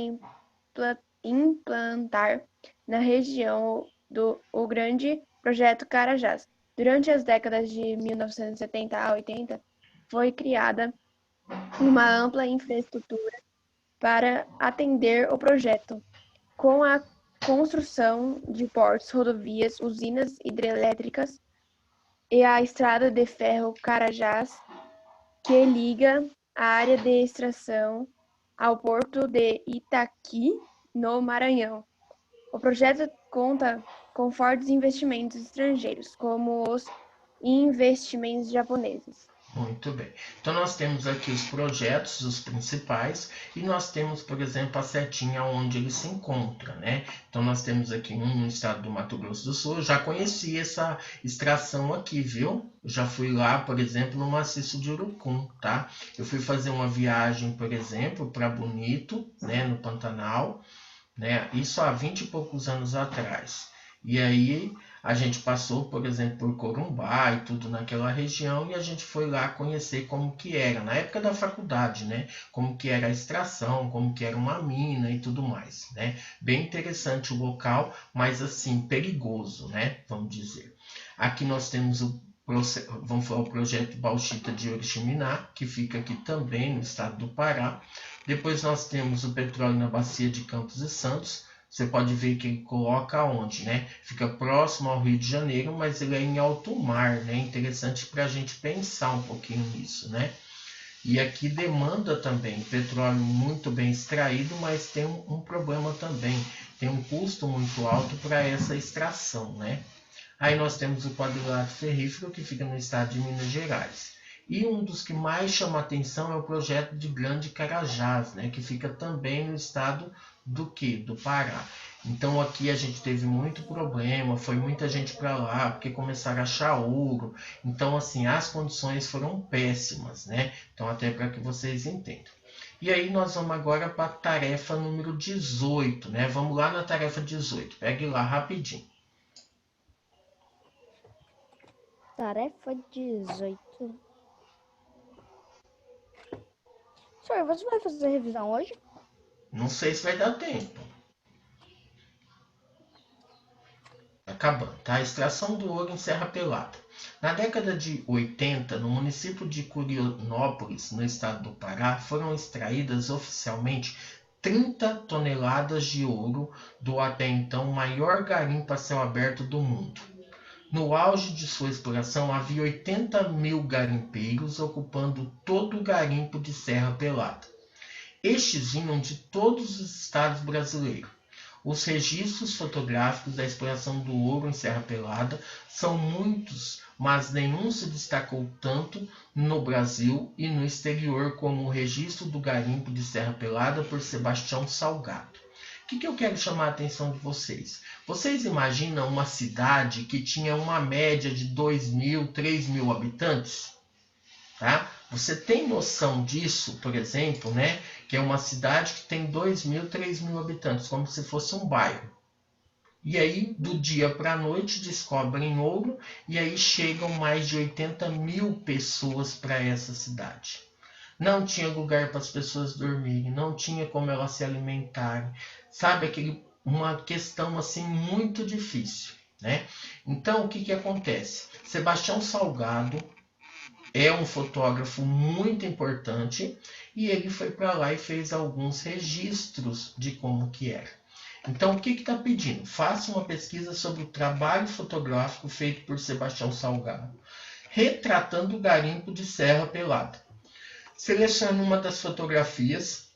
implantar na região o Grande Projeto Carajás. Durante as décadas de 1970 a 80, foi criada uma ampla infraestrutura para atender o projeto, com a construção de portos, rodovias, usinas hidrelétricas e a estrada de ferro Carajás, que liga a área de extração ao porto de Itaqui, no Maranhão. O projeto conta com fortes investimentos estrangeiros, como os investimentos japoneses. Muito bem. Então nós temos aqui os projetos, os principais, e nós temos, por exemplo, a setinha onde ele se encontra, né? Então nós temos aqui um no estado do Mato Grosso do Sul. Eu já conheci essa extração aqui, viu? Eu já fui lá, por exemplo, no maciço de Urucum, tá? Eu fui fazer uma viagem, por exemplo, para Bonito, né, no Pantanal, né? Isso há 20 e poucos anos atrás. E aí a gente passou, por exemplo, por Corumbá e tudo naquela região, e a gente foi lá conhecer como que era, na época da faculdade, né? Como que era a extração, como que era uma mina e tudo mais, né? Bem interessante o local, mas assim, perigoso, né? Vamos dizer. Aqui nós temos vamos falar o projeto Bauxita de Oriximiná, que fica aqui também no estado do Pará. Depois nós temos o petróleo na bacia de Campos e Santos. Você pode ver que ele coloca onde, né? Fica próximo ao Rio de Janeiro, mas ele é em alto mar, né? Interessante para a gente pensar um pouquinho nisso, né? E aqui demanda também petróleo muito bem extraído, mas tem um problema também. Tem um custo muito alto para essa extração, né? Aí nós temos o quadrilátero ferrífero, que fica no estado de Minas Gerais. E um dos que mais chama atenção é o projeto de Grande Carajás, né? Que fica também no estado do quê? Do Pará. Então aqui a gente teve muito problema, foi muita gente para lá, porque começaram a achar ouro. Então assim, as condições foram péssimas, né? Então até para que vocês entendam. E aí nós vamos agora para a tarefa número 18, né? Vamos lá na tarefa 18, pegue lá rapidinho. Tarefa 18. Senhor, você vai fazer revisão hoje? Não sei se vai dar tempo. Acabando, tá? Extração do ouro em Serra Pelada. Na década de 80, no município de Curionópolis, no estado do Pará, foram extraídas oficialmente 30 toneladas de ouro do até então maior garimpo a céu aberto do mundo. No auge de sua exploração, havia 80 mil garimpeiros ocupando todo o garimpo de Serra Pelada. Estes vinham de todos os estados brasileiros. Os registros fotográficos da exploração do ouro em Serra Pelada são muitos, mas nenhum se destacou tanto no Brasil e no exterior como o registro do garimpo de Serra Pelada por Sebastião Salgado. O que eu quero chamar a atenção de vocês? Vocês imaginam uma cidade que tinha uma média de 2.000, 3.000 habitantes? Tá? Você tem noção disso, por exemplo, né? Que é uma cidade que tem 2.000, 3.000 habitantes, como se fosse um bairro. E aí, do dia para a noite, descobrem ouro e aí chegam mais de 80 mil pessoas para essa cidade. Não tinha lugar para as pessoas dormirem, não tinha como elas se alimentarem. Sabe, uma questão assim muito difícil, né? Então, o que acontece? Sebastião Salgado é um fotógrafo muito importante e ele foi para lá e fez alguns registros de como que era. Então, o que está pedindo? Faça uma pesquisa sobre o trabalho fotográfico feito por Sebastião Salgado, retratando o garimpo de Serra Pelada. Selecione uma das fotografias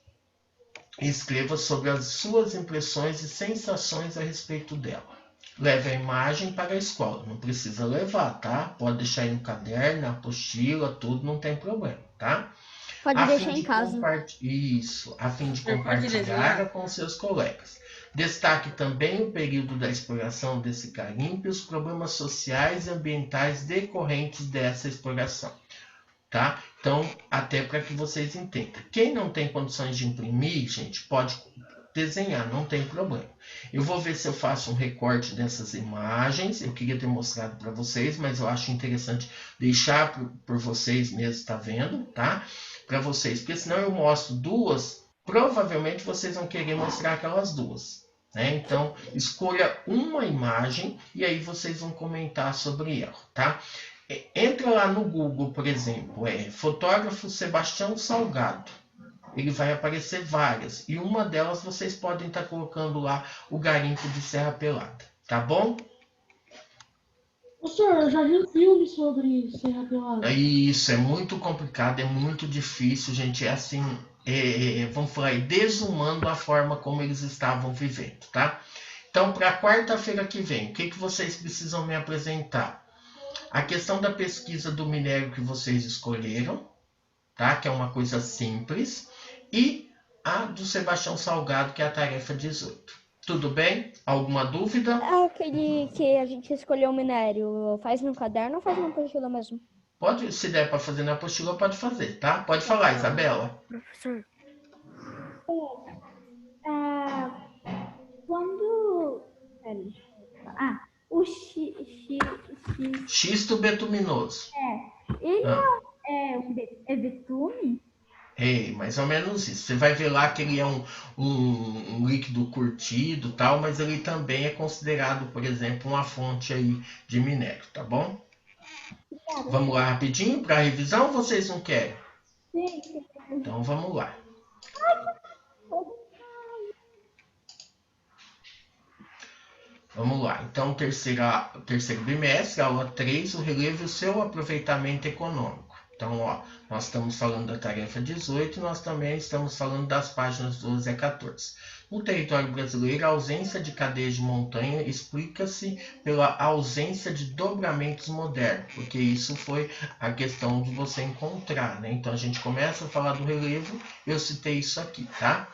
e escreva sobre as suas impressões e sensações a respeito dela. Leve a imagem para a escola. Não precisa levar, tá? Pode deixar aí no caderno, na apostila, tudo, não tem problema, tá? Pode deixar em casa. Isso, a fim de compartilhar com seus colegas. Destaque também o período da exploração desse garimpo e os problemas sociais e ambientais decorrentes dessa exploração. tá? Então, até para que vocês entendam. Quem não tem condições de imprimir, gente, pode desenhar, não tem problema. Eu vou ver se eu faço um recorte dessas imagens. Eu queria ter mostrado para vocês, mas eu acho interessante deixar por vocês mesmos, tá vendo, tá? Para vocês, porque senão eu mostro duas, provavelmente vocês vão querer mostrar aquelas duas, né? Então, escolha uma imagem e aí vocês vão comentar sobre ela, tá? Entra lá no Google, por exemplo, fotógrafo Sebastião Salgado. Ele vai aparecer várias. E uma delas vocês podem estar colocando lá o garimpo de Serra Pelada. Tá bom? Senhor, eu já vi um filme sobre Serra Pelada. Isso, é muito complicado, é muito difícil, gente. É assim, vamos falar aí, desumando a forma como eles estavam vivendo, tá? Então, para quarta-feira que vem, o que vocês precisam me apresentar? A questão da pesquisa do minério que vocês escolheram, tá? Que é uma coisa simples. E a do Sebastião Salgado, que é a tarefa 18. Tudo bem? Alguma dúvida? Aquele que a gente escolheu o minério, faz no caderno ou faz na apostila mesmo? Pode, se der para fazer na apostila, pode fazer, tá? Pode falar, Isabela. Professor. Quando... o xisto betuminoso. Ele é betume? Mais ou menos isso. Você vai ver lá que ele é um líquido curtido, tal, mas ele também é considerado, por exemplo, uma fonte aí de minério, tá bom? Vamos lá rapidinho para a revisão ou vocês não querem? Sim. Então vamos lá. Vamos lá. Então, terceiro bimestre, aula 3, o relevo e o seu aproveitamento econômico. Então, nós estamos falando da tarefa 18 e nós também estamos falando das páginas 12 a 14. No território brasileiro, a ausência de cadeias de montanha explica-se pela ausência de dobramentos modernos, porque isso foi a questão de você encontrar, né? Então, a gente começa a falar do relevo, eu citei isso aqui, tá?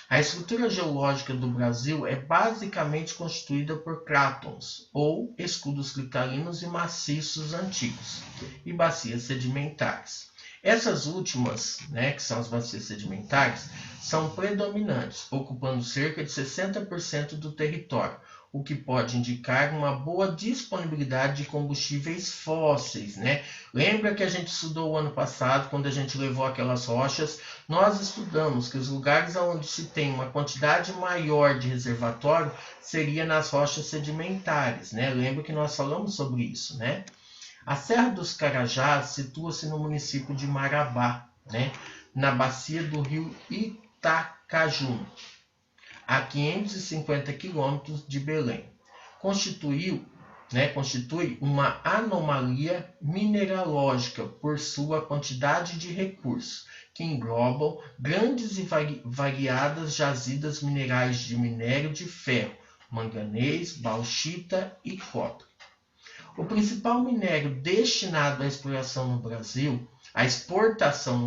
A estrutura geológica do Brasil é basicamente constituída por crátons, ou escudos cristalinos e maciços antigos, e bacias sedimentares. Essas últimas, né, que são as bacias sedimentares, são predominantes, ocupando cerca de 60% do território, o que pode indicar uma boa disponibilidade de combustíveis fósseis, né? Lembra que a gente estudou o ano passado, quando a gente levou aquelas rochas, nós estudamos que os lugares onde se tem uma quantidade maior de reservatório seria nas rochas sedimentares, né? Lembra que nós falamos sobre isso, né? A Serra dos Carajás situa-se no município de Marabá, né? Na bacia do rio Itacaju, a 550 quilômetros de Belém. Constitui uma anomalia mineralógica por sua quantidade de recursos, que englobam grandes e variadas jazidas minerais de minério de ferro, manganês, bauxita e cobre. O principal minério destinado à exportação no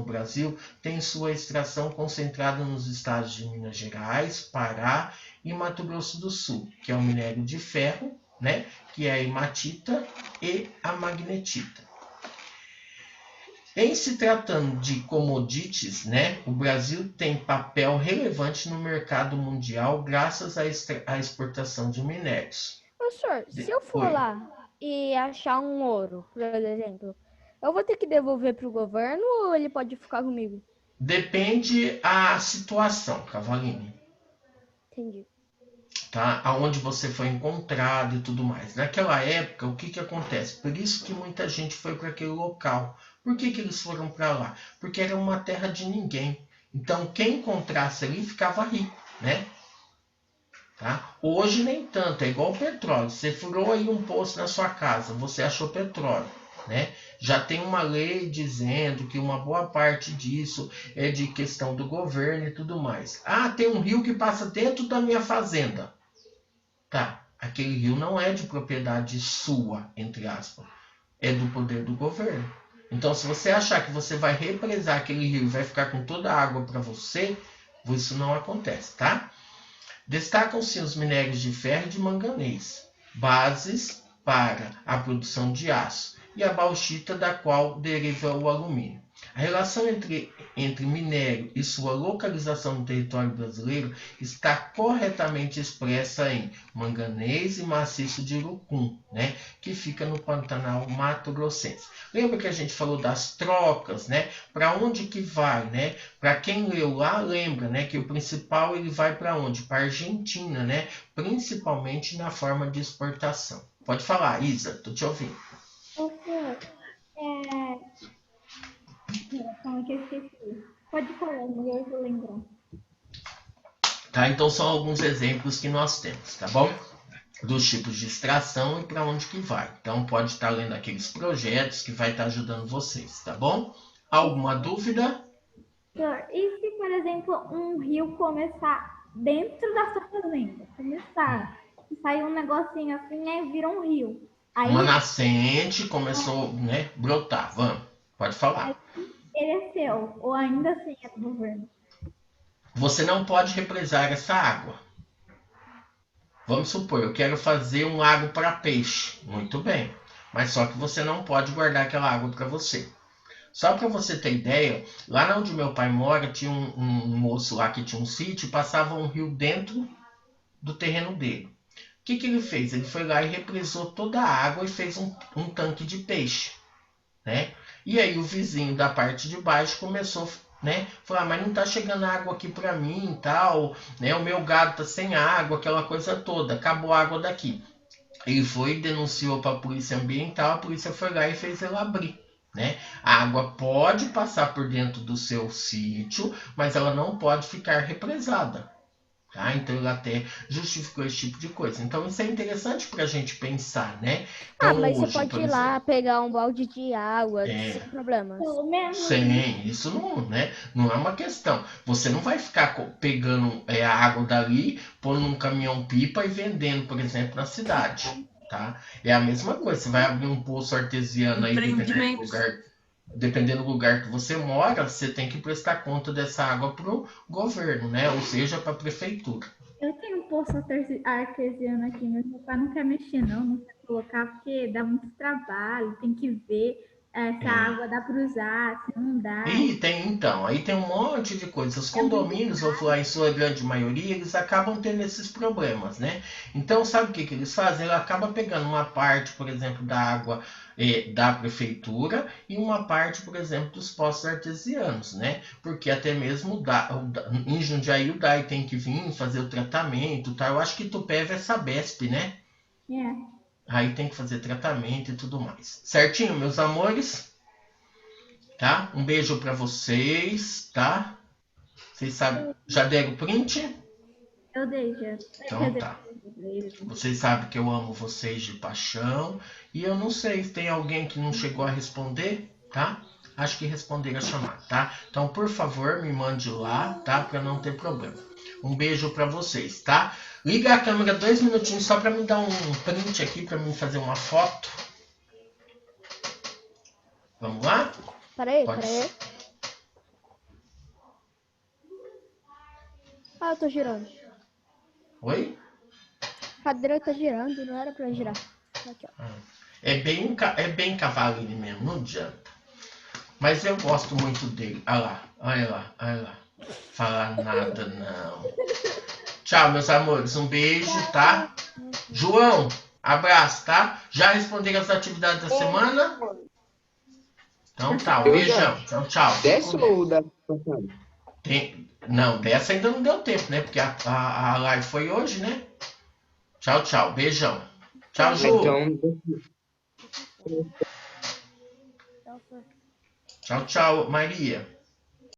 Brasil tem sua extração concentrada nos estados de Minas Gerais, Pará e Mato Grosso do Sul, que é o minério de ferro, né, que é a hematita e a magnetita. Em se tratando de commodities, né, o Brasil tem papel relevante no mercado mundial graças à exportação de minérios. Professor, se eu for lá e achar um ouro, por exemplo, eu vou ter que devolver para o governo ou ele pode ficar comigo? Depende a situação, Cavaline. Entendi. Tá? Aonde você foi encontrado e tudo mais. Naquela época, o que acontece? Por isso que muita gente foi para aquele local. Por que eles foram para lá? Porque era uma terra de ninguém. Então, quem encontrasse ali ficava rico, né? Tá? Hoje nem tanto, é igual o petróleo. Você furou aí um poço na sua casa, você achou petróleo, né? Já tem uma lei dizendo que uma boa parte disso é de questão do governo e tudo mais. Ah, tem um rio que passa dentro da minha fazenda. Tá, aquele rio não é de propriedade sua, entre aspas. É do poder do governo. Então, se você achar que você vai represar aquele rio e vai ficar com toda a água para você, isso não acontece, tá? Destacam-se os minérios de ferro e de manganês, bases para a produção de aço, e a bauxita, da qual deriva o alumínio. A relação entre minério e sua localização no território brasileiro está corretamente expressa em manganês e maciço de Urucum, né, que fica no Pantanal Mato Grossense. Lembra que a gente falou das trocas, né? Para onde que vai, né? Para quem leu lá, lembra, né, que o principal ele vai para onde? Para a Argentina, né? Principalmente na forma de exportação. Pode falar, Isa, tô te ouvindo. Calma que eu esqueci. Pode falar, eu vou lembrar. Tá, então são alguns exemplos que nós temos, tá bom? Dos tipos de extração e para onde que vai. Então pode estar lendo aqueles projetos que vai estar ajudando vocês, tá bom? Alguma dúvida? E se, por exemplo, um rio começar dentro da sua fazenda? Sair um negocinho assim, aí vira um rio. Aí, uma nascente começou, né, brotar. Vamos, pode falar. Ele é seu, ou ainda assim é do governo? Você não pode represar essa água. Vamos supor, eu quero fazer um lago para peixe. Muito bem. Mas só que você não pode guardar aquela água para você. Só para você ter ideia, lá onde meu pai mora, tinha um moço lá que tinha um sítio e passava um rio dentro do terreno dele. O que ele fez? Ele foi lá e represou toda a água e fez um tanque de peixe, né? E aí o vizinho da parte de baixo começou, né? Falar, mas não tá chegando água aqui para mim e tal, né? O meu gado tá sem água, aquela coisa toda, acabou a água daqui. Ele foi e denunciou para a polícia ambiental, a polícia foi lá e fez ele abrir, né? A água pode passar por dentro do seu sítio, mas ela não pode ficar represada. Tá? Então ele até justificou esse tipo de coisa. Então isso é interessante para a gente pensar, né? Então, mas hoje, você pode ir lá pegar um balde de água sem problemas. Sem, isso não, né? Não é uma questão. Você não vai ficar pegando a água dali, pondo num caminhão-pipa e vendendo, por exemplo, na cidade. Tá? É a mesma coisa. Você vai abrir um poço artesiano aí, dependendo do lugar que você mora, você tem que prestar conta dessa água para o governo, né? Ou seja, para a prefeitura. Eu tenho um poço artesiano aqui, mas meu pai não quer mexer não quer colocar, porque dá muito trabalho, tem que ver se a água dá para usar, se não dá. Aí tem um monte de coisas. Os condomínios, vou falar em sua grande maioria, eles acabam tendo esses problemas, né? Então, sabe o que eles fazem? Ele acaba pegando uma parte, por exemplo, da água da prefeitura e uma parte, por exemplo, dos poços artesianos, né? Porque até mesmo em Jundiaí o DAI tem que vir fazer o tratamento, tá? Eu acho que Itupeva é Sabesp, né? Aí tem que fazer tratamento e tudo mais. Certinho, meus amores? Tá? Um beijo pra vocês, tá? Vocês sabem, já deram print? Eu dei, já. Então tá. Vocês sabem que eu amo vocês de paixão. E eu não sei se tem alguém que não chegou a responder, tá? Acho que responderam a chamada, tá? Então, por favor, me mande lá, tá? Pra não ter problema. Um beijo pra vocês, tá? Liga a câmera 2 minutinhos só pra me dar um print aqui, pra mim fazer uma foto. Vamos lá? Peraí. Ah, eu tô girando. Oi? A cadeira tá girando, não era pra girar. Aqui, ó. É bem cavalinho mesmo, não adianta. Mas eu gosto muito dele. Olha lá. Falar nada, não. Tchau, meus amores. Um beijo, tá? João, abraço, tá? Já responderam as atividades da semana? Então tá, um beijão. Tchau. Dessa ou da passada? Não, dessa ainda não deu tempo, né? Porque a live foi hoje, né? Tchau. Beijão. Tchau, Ju. Tchau, Maria.